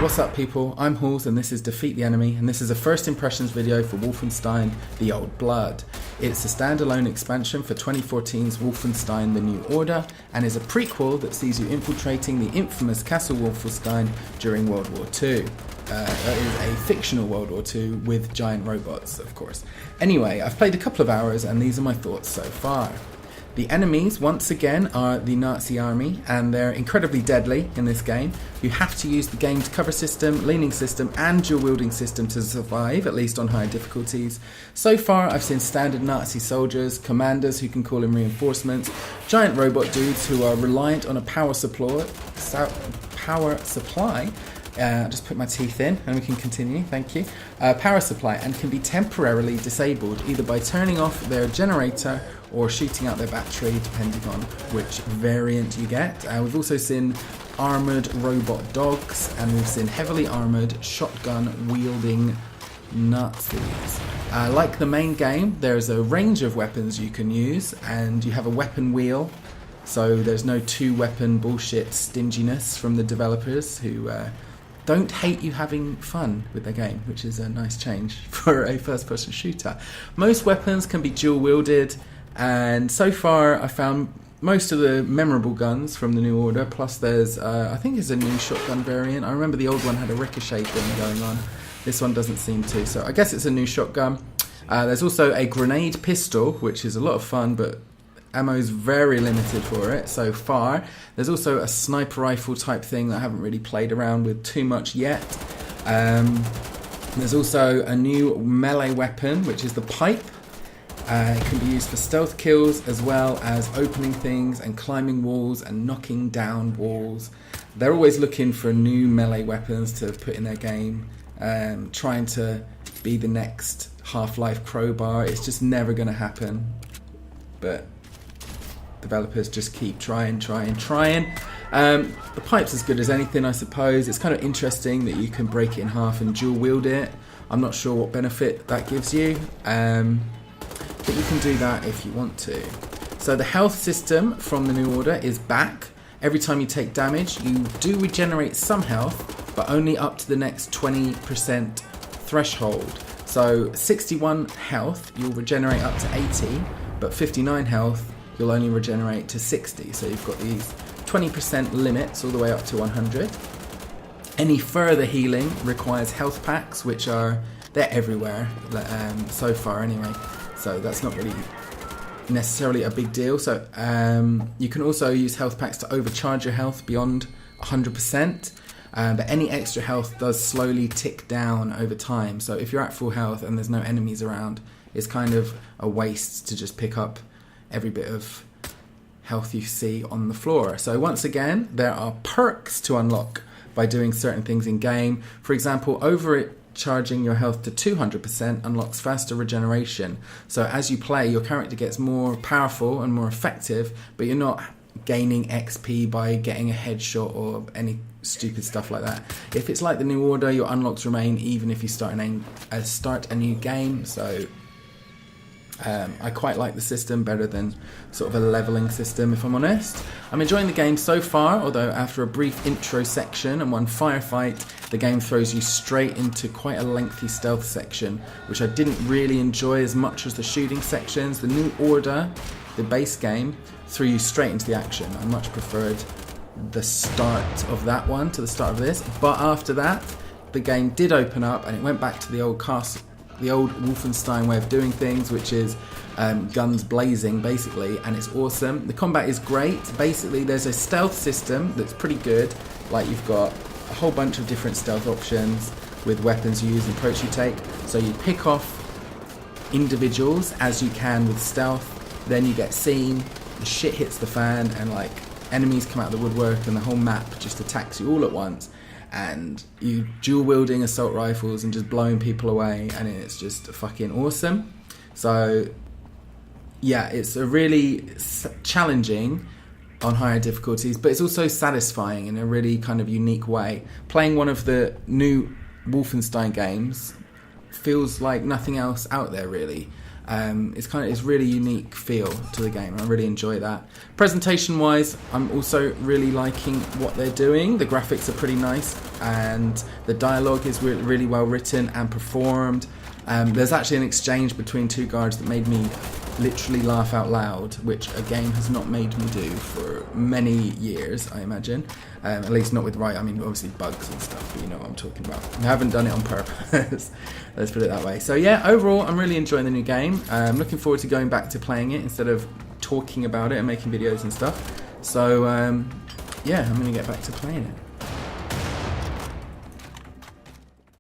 What's up people, I'm Halls and this is Defeat the Enemy, and this is a first impressions video for Wolfenstein The Old Blood. It's a standalone expansion for 2014's Wolfenstein The New Order and is a prequel that sees you infiltrating the infamous Castle Wolfenstein during World War II. That is a fictional World War II with giant robots, of course. Anyway, I've played a couple of hours and these are my thoughts so far. The enemies, once again, are the Nazi army, and they're incredibly deadly in this game. You have to use the game's cover system, leaning system, and dual wielding system to survive, at least on higher difficulties. So far, I've seen standard Nazi soldiers, commanders who can call in reinforcements, giant robot dudes who are reliant on a power supply. Just put my teeth in and we can continue, thank you. Power supply, and can be temporarily disabled either by turning off their generator or shooting out their battery, depending on which variant you get. We've also seen armoured robot dogs, and we've seen heavily armoured shotgun-wielding Nazis. Like the main game, there's a range of weapons you can use, and you have a weapon wheel, so there's no two-weapon bullshit stinginess from the developers who don't hate you having fun with their game, which is a nice change for a first-person shooter. Most weapons can be dual-wielded, and so far I found most of the memorable guns from the New Order, plus there's, I think it's a new shotgun variant. I remember the old one had a ricochet thing going on. This one doesn't seem to, so I guess it's a new shotgun. There's also a grenade pistol, which is a lot of fun, but ammo's very limited for it so far. There's also a sniper rifle type thing that I haven't really played around with too much yet. There's also a new melee weapon, which is the pipe. It can be used for stealth kills as well as opening things and climbing walls and knocking down walls. They're always looking for new melee weapons to put in their game, trying to be the next Half-Life crowbar. It's just never going to happen, but developers just keep trying. The pipe's as good as anything, I suppose. It's kind of interesting that you can break it in half and dual wield it. I'm not sure what benefit that gives you, but you can do that if you want to. So the health system from the New Order is back. Every time you take damage, you do regenerate some health, but only up to the next 20% threshold. So 61 health, you'll regenerate up to 80, but 59 health, you'll only regenerate to 60. So you've got these 20% limits all the way up to 100. Any further healing requires health packs, which they're everywhere, so far anyway. So that's not really necessarily a big deal. So you can also use health packs to overcharge your health beyond 100%. But any extra health does slowly tick down over time. So if you're at full health and there's no enemies around, it's kind of a waste to just pick up every bit of health you see on the floor. So once again, there are perks to unlock by doing certain things in game. For example, overcharging your health to 200% unlocks faster regeneration. So as you play, your character gets more powerful and more effective, but you're not gaining XP by getting a headshot or any stupid stuff like that. If it's like the New Order, your unlocks remain even if you start a new game. So I quite like the system better than sort of a leveling system, if I'm honest. I'm enjoying the game so far, although after a brief intro section and one firefight, the game throws you straight into quite a lengthy stealth section, which I didn't really enjoy as much as the shooting sections. The New Order, the base game, threw you straight into the action. I much preferred the start of that one to the start of this, but after that, the game did open up and it went back to the old Wolfenstein way of doing things, which is guns blazing basically, and it's awesome. The combat is great. Basically there's a stealth system that's pretty good. Like you've got a whole bunch of different stealth options with weapons you use and approach you take. So you pick off individuals as you can with stealth, then you get seen, the shit hits the fan, and like enemies come out of the woodwork and the whole map just attacks you all at once. And you dual wielding assault rifles and just blowing people away, and it's just fucking awesome. So yeah, it's a really challenging on higher difficulties, but it's also satisfying in a really kind of unique way. Playing one of the new Wolfenstein games feels like nothing else out there really. It's really unique feel to the game. I really enjoy that. Presentation wise, I'm also really liking what they're doing. The graphics are pretty nice, and the dialogue is really well written and performed. There's actually an exchange between two guards that made me literally laugh out loud, which a game has not made me do for many years, I imagine. At least not with Riot. I mean, obviously bugs and stuff, but you know what I'm talking about. I haven't done it on purpose. Let's put it that way. So yeah, overall, I'm really enjoying the new game. I'm looking forward to going back to playing it instead of talking about it and making videos and stuff. So yeah, I'm going to get back to playing it.